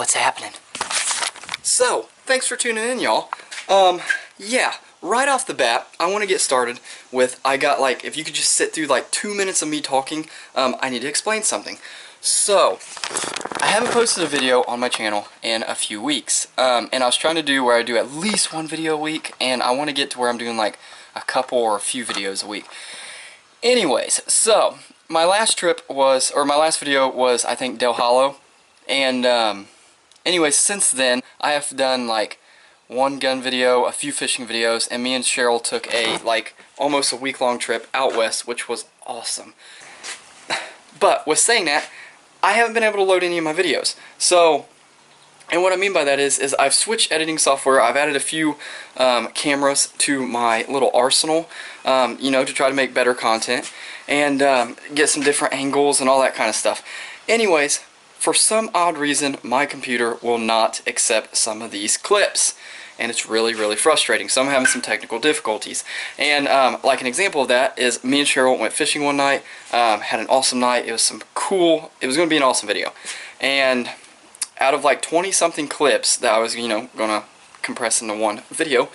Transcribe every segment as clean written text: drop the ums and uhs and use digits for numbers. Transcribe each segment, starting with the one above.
what's happening. So, thanks for tuning in, y'all. Yeah, right off the bat, I want to get started with, if you could just sit through like 2 minutes of me talking, I need to explain something. So, I haven't posted a video on my channel in a few weeks, and I was trying to do where I do at least one video a week, and I want to get to where I'm doing like a couple or a few videos a week. Anyways, so, my last video was, I think, Del Hollow, and, anyways, since then, I have done, like, one gun video, a few fishing videos, and me and Cheryl took a, almost a week-long trip out west, which was awesome. But, with saying that, I haven't been able to load any of my videos. So, and what I mean by that is I've switched editing software. I've added a few cameras to my little arsenal, you know, to try to make better content and get some different angles and all that kind of stuff. Anyways, for some odd reason, my computer will not accept some of these clips. And it's really, really frustrating. So I'm having some technical difficulties. And like an example of that is me and Cheryl went fishing one night, had an awesome night. It was going to be an awesome video. And out of like 20 something clips that I was, you know, going to compress into one video,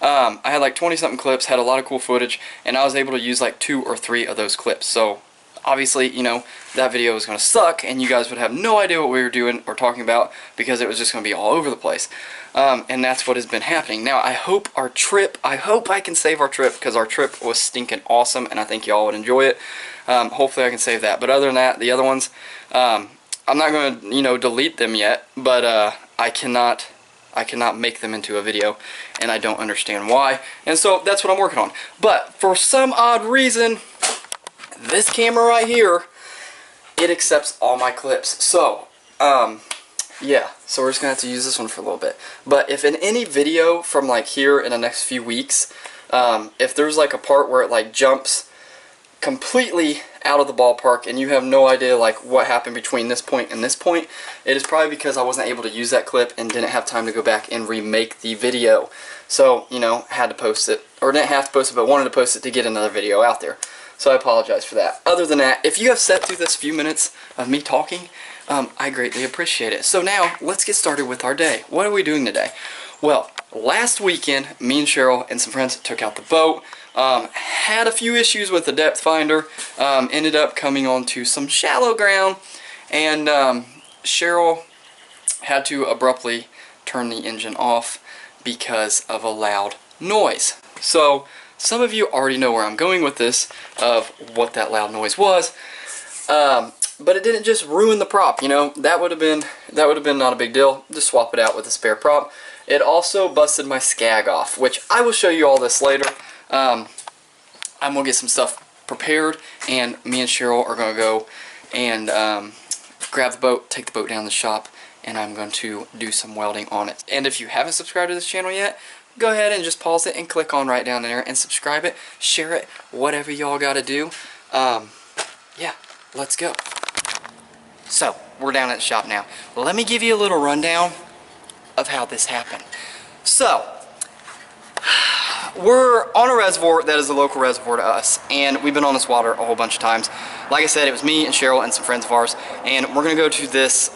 I had like 20 something clips, had a lot of cool footage, and I was able to use like 2 or 3 of those clips. So obviously, you know, that video was going to suck, and you guys would have no idea what we were doing or talking about because it was just going to be all over the place. And that's what has been happening. Now, I hope I can save our trip, because our trip was stinking awesome, and I think y'all would enjoy it. Hopefully I can save that. But other than that, the other ones, I'm not going to, you know, delete them yet, but I cannot make them into a video, and I don't understand why. And so that's what I'm working on. But for some odd reason, this camera right here, it accepts all my clips. So, yeah, so we're just going to have to use this one for a little bit. But if in any video from like here in the next few weeks, if there's like a part where it like jumps completely out of the ballpark and you have no idea like what happened between this point and this point, it is probably because I wasn't able to use that clip and didn't have time to go back and remake the video. So, you know, had to post it, or didn't have to post it, but wanted to post it to get another video out there. So I apologize for that. Other than that, if you have sat through this few minutes of me talking, I greatly appreciate it. So now, let's get started with our day. What are we doing today? Well, last weekend, me and Cheryl and some friends took out the boat. Had a few issues with the depth finder. Ended up coming onto some shallow ground. And Cheryl had to abruptly turn the engine off because of a loud noise. So, some of you already know where I'm going with this, of what that loud noise was. But it didn't just ruin the prop, you know. That would have been not a big deal. Just swap it out with a spare prop. It also busted my skag off, which I will show you all this later. I'm gonna get some stuff prepared, and me and Cheryl are gonna go and grab the boat, take the boat down to the shop, and I'm going to do some welding on it. And if you haven't subscribed to this channel yet, go ahead and just pause it and click on right down there and subscribe it, share it, whatever y'all gotta do. Yeah, let's go. So, we're down at the shop now. Let me give you a little rundown of how this happened. So, we're on a reservoir that is a local reservoir to us, and we've been on this water a whole bunch of times. Like I said, it was me and Cheryl and some friends of ours, and we're gonna go to this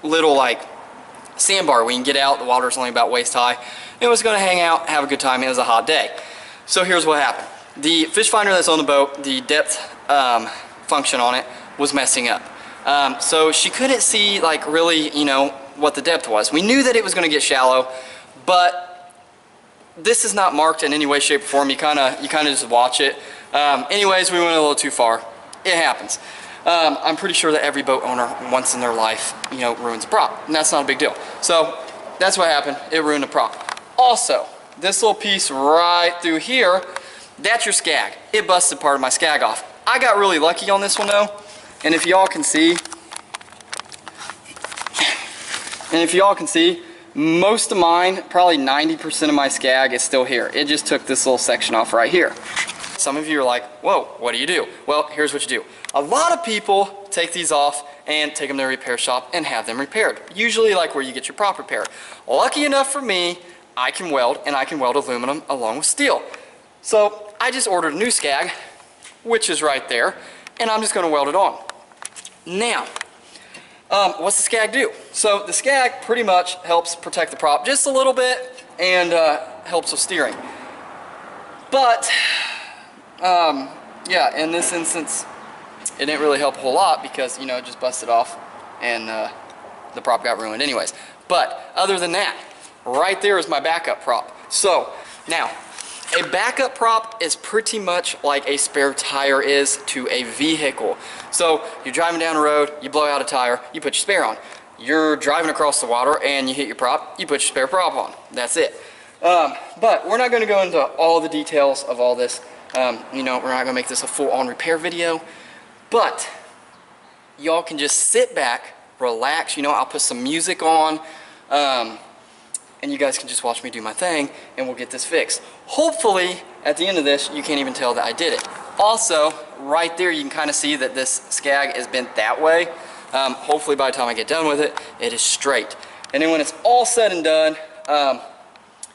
little like sandbar. We can get out, the water's only about waist high, and was gonna hang out, have a good time. It was a hot day. So here's what happened. The fish finder that's on the boat, the depth function on it was messing up. So she couldn't see like really, you know, what the depth was. We knew that it was gonna get shallow, but this is not marked in any way, shape, or form. You kinda just watch it. Anyways, we went a little too far. It happens. I'm pretty sure that every boat owner once in their life, you know, ruins a prop, and that's not a big deal. So that's what happened. It ruined the prop. Also, this little piece right through here, that's your skag. It busted part of my skag off. I got really lucky on this one though, and if y'all can see, most of mine, probably 90% of my skag is still here. It just took this little section off right here. Some of you are like, whoa, what do you do? Well, here's what you do. A lot of people take these off and take them to a repair shop and have them repaired. Usually like where you get your prop repaired. Lucky enough for me, I can weld, and I can weld aluminum along with steel. So I just ordered a new skag, which is right there, and I'm just gonna weld it on. Now, What's the skag do? So the skag pretty much helps protect the prop just a little bit and helps with steering. But yeah, in this instance, it didn't really help a whole lot because, you know, it just busted off and the prop got ruined anyways. But other than that, right there is my backup prop. So now, a backup prop is pretty much like a spare tire is to a vehicle. So you're driving down the road, you blow out a tire, you put your spare on. You're driving across the water and you hit your prop, you put your spare prop on. That's it. But we're not going to go into all the details of all this. You know, we're not going to make this a full-on repair video. But y'all can just sit back, relax. You know, I'll put some music on. And you guys can just watch me do my thing and we'll get this fixed. Hopefully at the end of this you can't even tell that I did it. Also right there you can kind of see that this skag is bent that way. Hopefully by the time I get done with it, it is straight. And then when it's all said and done,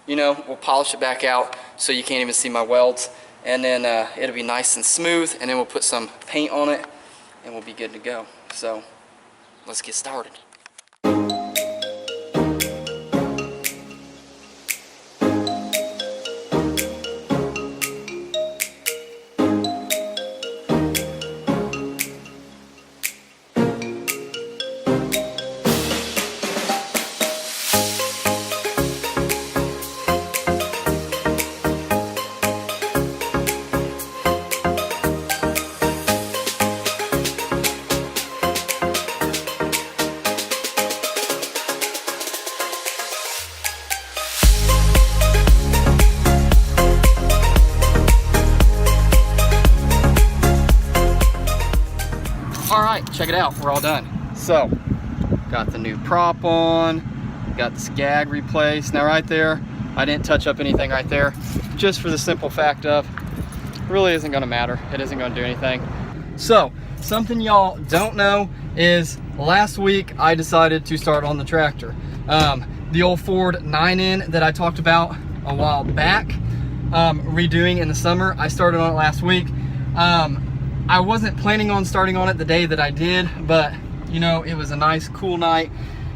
you know, we'll polish it back out so you can't even see my welds, and then it'll be nice and smooth, and then we'll put some paint on it and we'll be good to go. So let's get started. Alright, check it out, we're all done. So, got the new prop on, got the skag replaced. Now right there, I didn't touch up anything right there, just for the simple fact of, it really isn't gonna matter. It isn't gonna do anything. So, something y'all don't know is last week I decided to start on the tractor. The old Ford 9N that I talked about a while back, redoing in the summer, I started on it last week. I wasn't planning on starting on it the day that I did, but you know, it was a nice cool night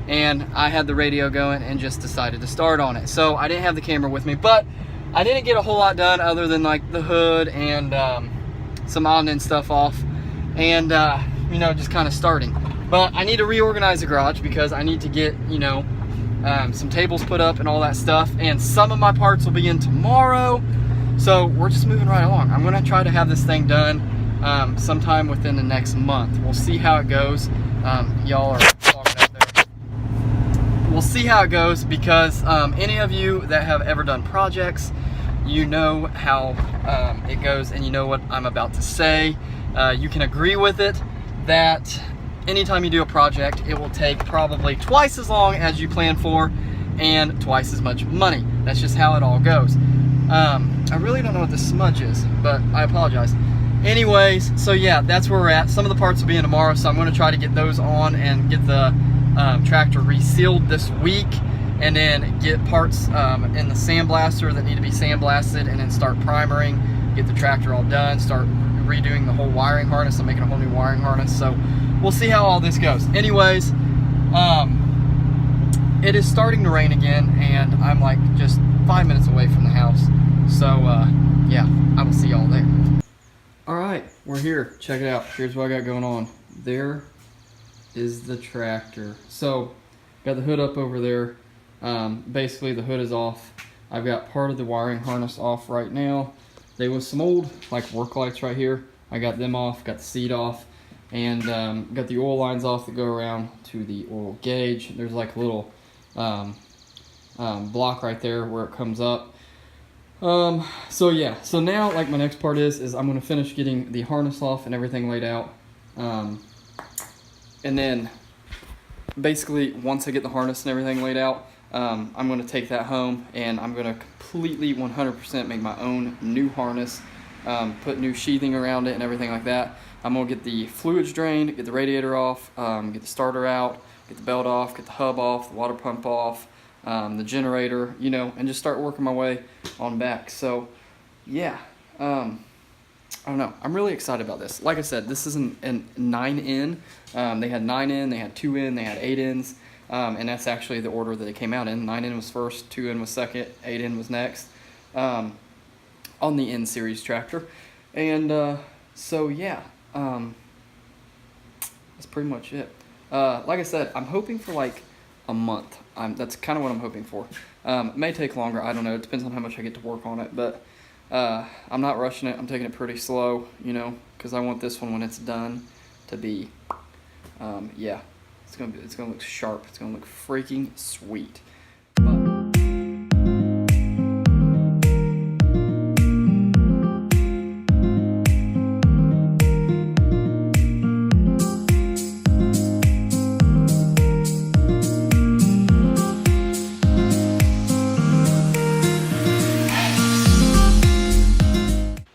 and I had the radio going and just decided to start on it. So I didn't have the camera with me, but I didn't get a whole lot done other than like the hood and some on and end stuff off, and you know, just kind of starting. But I need to reorganize the garage because I need to get, you know, some tables put up and all that stuff, and some of my parts will be in tomorrow. So we're just moving right along. I'm gonna try to have this thing done sometime within the next month. We'll see how it goes. Y'all are talking out there. We'll see how it goes because any of you that have ever done projects, you know how it goes and you know what I'm about to say. You can agree with it that anytime you do a project, it will take probably twice as long as you plan for and twice as much money. That's just how it all goes. I really don't know what this smudge is, but I apologize. Anyways, so yeah, that's where we're at. Some of the parts will be in tomorrow, so I'm going to try to get those on and get the tractor resealed this week, and then get parts in the sandblaster that need to be sandblasted, and then start primering, get the tractor all done, start redoing the whole wiring harness. I'm making a whole new wiring harness, so we'll see how all this goes. Anyways, it is starting to rain again, and I'm like just 5 minutes away from the house, so yeah, I will see y'all there. Alright, we're here. Check it out. Here's what I got going on. There is the tractor. So, got the hood up over there. Basically, the hood is off. I've got part of the wiring harness off right now. There was some old like work lights right here. I got them off, got the seat off, and got the oil lines off that go around to the oil gauge. There's like a little block right there where it comes up. So yeah, so now like my next part is I'm going to finish getting the harness off and everything laid out, and then basically once I get the harness and everything laid out, I'm going to take that home and I'm going to completely 100% make my own new harness, put new sheathing around it and everything like that. I'm going to get the fluids drained, get the radiator off, get the starter out, get the belt off, get the hub off, the water pump off, the generator, you know, and just start working my way on back. So yeah, I don't know. I'm really excited about this. Like I said, this is an 9N. They had 9N, they had 2N, they had 8Ns, and that's actually the order that they came out in. 9N was first, 2N was second, 8N was next, on the N series tractor. And so yeah, that's pretty much it. Like I said, I'm hoping for like a month. That's kind of what I'm hoping for. It may take longer. I don't know. It depends on how much I get to work on it, but I'm not rushing it. I'm taking it pretty slow, you know, because I want this one when it's done to be, yeah, it's gonna look sharp. It's gonna look freaking sweet.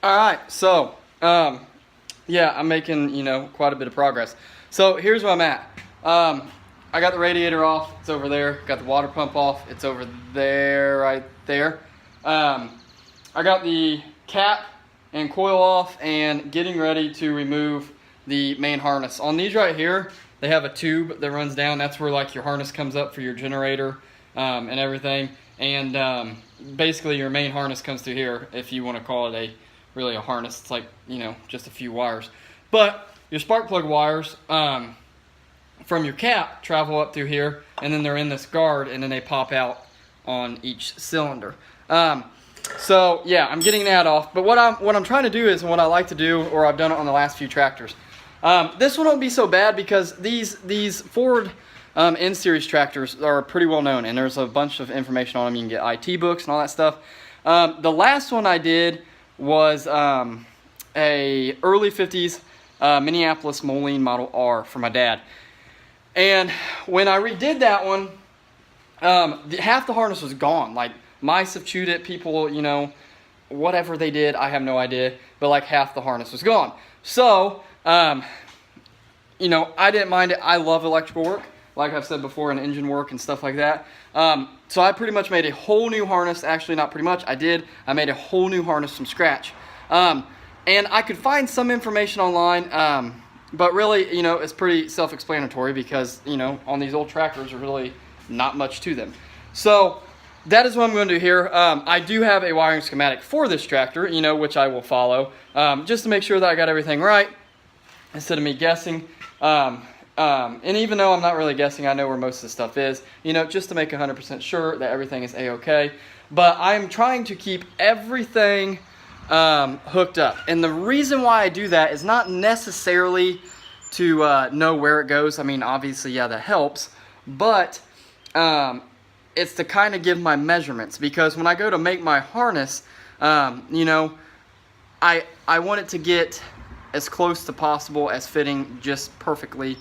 Alright, so, yeah, I'm making, you know, quite a bit of progress. So, here's where I'm at. I got the radiator off, it's over there. Got the water pump off, it's over there, right there. I got the cap and coil off and getting ready to remove the main harness. On these right here, they have a tube that runs down. That's where, like, your harness comes up for your generator and everything. And basically, your main harness comes through here, if you want to call it really a harness. It's like, you know, just a few wires. But your spark plug wires from your cap travel up through here, and then they're in this guard, and then they pop out on each cylinder. So yeah, I'm getting that off. But what I'm trying to do is, and what I like to do, or I've done it on the last few tractors. This one won't be so bad because these Ford N series tractors are pretty well known, and there's a bunch of information on them. You can get IT books and all that stuff. The last one I did was a early 50s Minneapolis Moline Model R for my dad. And when I redid that one, half the harness was gone. Like, mice have chewed it, people, you know, whatever they did, I have no idea. But like half the harness was gone. So, you know, I didn't mind it. I love electrical work, like I've said before, and engine work and stuff like that. So I pretty much made a whole new harness. Actually, not pretty much. I made a whole new harness from scratch. And I could find some information online, but really, you know, it's pretty self-explanatory because, you know, on these old tractors, there's really not much to them. So that is what I'm going to do here. I do have a wiring schematic for this tractor, you know, which I will follow, just to make sure that I got everything right instead of me guessing. And even though I'm not really guessing, I know where most of the stuff is, you know, just to make 100% sure that everything is a-okay. But I'm trying to keep everything hooked up. And the reason why I do that is not necessarily to know where it goes. I mean, obviously, yeah, that helps. But it's to kind of give my measurements. Because when I go to make my harness, you know, I want it to get as close to possible as fitting just perfectly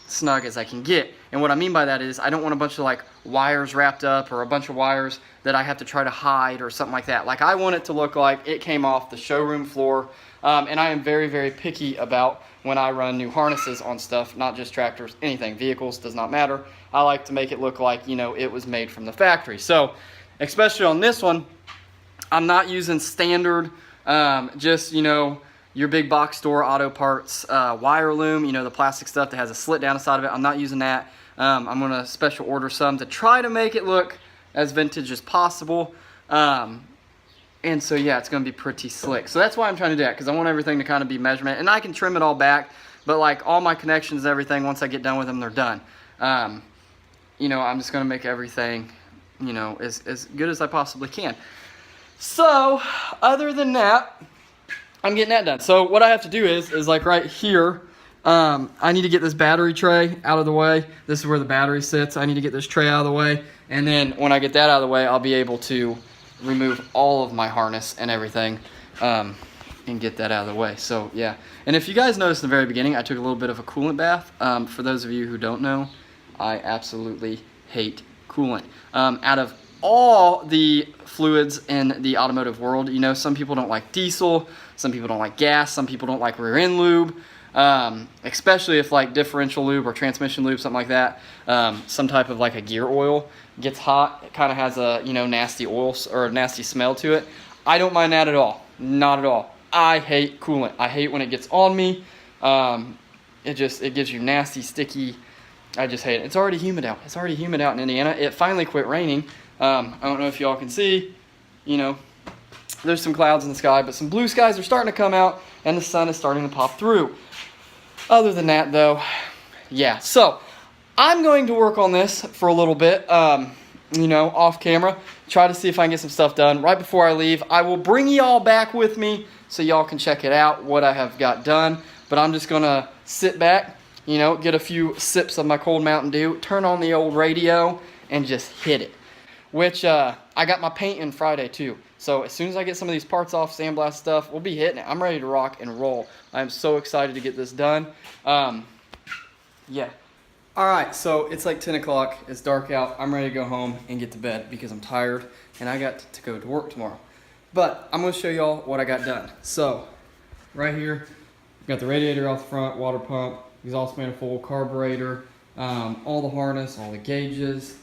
snug as I can get. And what I mean by that is I don't want a bunch of like wires wrapped up or a bunch of wires that I have to try to hide or something like that. Like, I want it to look like it came off the showroom floor. And I am very, very picky about when I run new harnesses on stuff, not just tractors, anything, vehicles, does not matter. I like to make it look like, you know, it was made from the factory. So, especially on this one, I'm not using standard, just, you know, your big box store auto parts wire loom, you know, the plastic stuff that has a slit down the side of it. I'm not using that. I'm going to special order some to try to make it look as vintage as possible. And so, yeah, it's going to be pretty slick. So that's why I'm trying to do that, because I want everything to kind of be measurement. And I can trim it all back, but like all my connections and everything, once I get done with them, they're done. You know, I'm just going to make everything, you know, as good as I possibly can. So, other than that, I'm getting that done. So what I have to do is like right here, I need to get this battery tray out of the way. This is where the battery sits. I need to get this tray out of the way. And then when I get that out of the way, I'll be able to remove all of my harness and everything and get that out of the way. So yeah. And if you guys noticed in the very beginning, I took a little bit of a coolant bath. For those of you who don't know, I absolutely hate coolant. Out of all the fluids in the automotive world, you know, some people don't like diesel, some people don't like gas, some people don't like rear end lube, especially if like differential lube or transmission lube, something like that, some type of like a gear oil gets hot. It kind of has a, you know, nasty oil or a nasty smell to it. I don't mind that at all. Not at all. I hate coolant. I hate when it gets on me. It gives you nasty, sticky. I just hate it. It's already humid out. It's already humid out in Indiana. It finally quit raining. I don't know if y'all can see, you know, there's some clouds in the sky, but some blue skies are starting to come out, and the sun is starting to pop through. Other than that, though, yeah. So I'm going to work on this for a little bit, you know, off camera. Try to see if I can get some stuff done. Right before I leave, I will bring y'all back with me so y'all can check it out, what I have got done. But I'm just going to sit back, you know, get a few sips of my cold Mountain Dew, turn on the old radio, and just hit it. Which, I got my paint in Friday, too. So as soon as I get some of these parts off, sandblast stuff, we'll be hitting it. I'm ready to rock and roll. I'm so excited to get this done. Yeah. Alright, so it's like 10 o'clock. It's dark out. I'm ready to go home and get to bed because I'm tired and I got to go to work tomorrow. But I'm going to show y'all what I got done. So, right here, got the radiator off the front, water pump, exhaust manifold, carburetor, all the harness, all the gauges,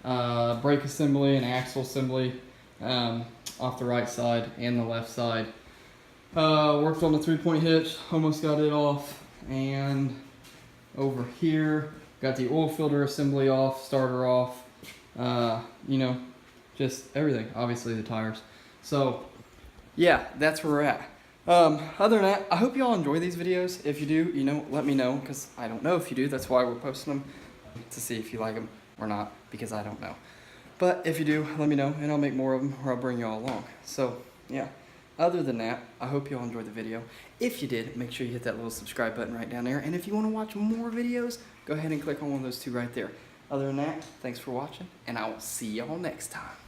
brake assembly and axle assembly off the right side and the left side. Worked on the 3-point hitch, almost got it off, and over here got the oil filter assembly off, starter off, you know, just everything, obviously the tires. So yeah, that's where we're at. Other than that, I hope y'all enjoy these videos. If you do, you know, let me know, because I don't know if you do. That's why we're posting them, to see if you like them or not, because I don't know. But if you do, let me know, and I'll make more of them, or I'll bring y'all along. So, yeah. Other than that, I hope y'all enjoyed the video. If you did, make sure you hit that little subscribe button right down there. And if you want to watch more videos, go ahead and click on one of those two right there. Other than that, thanks for watching, and I will see y'all next time.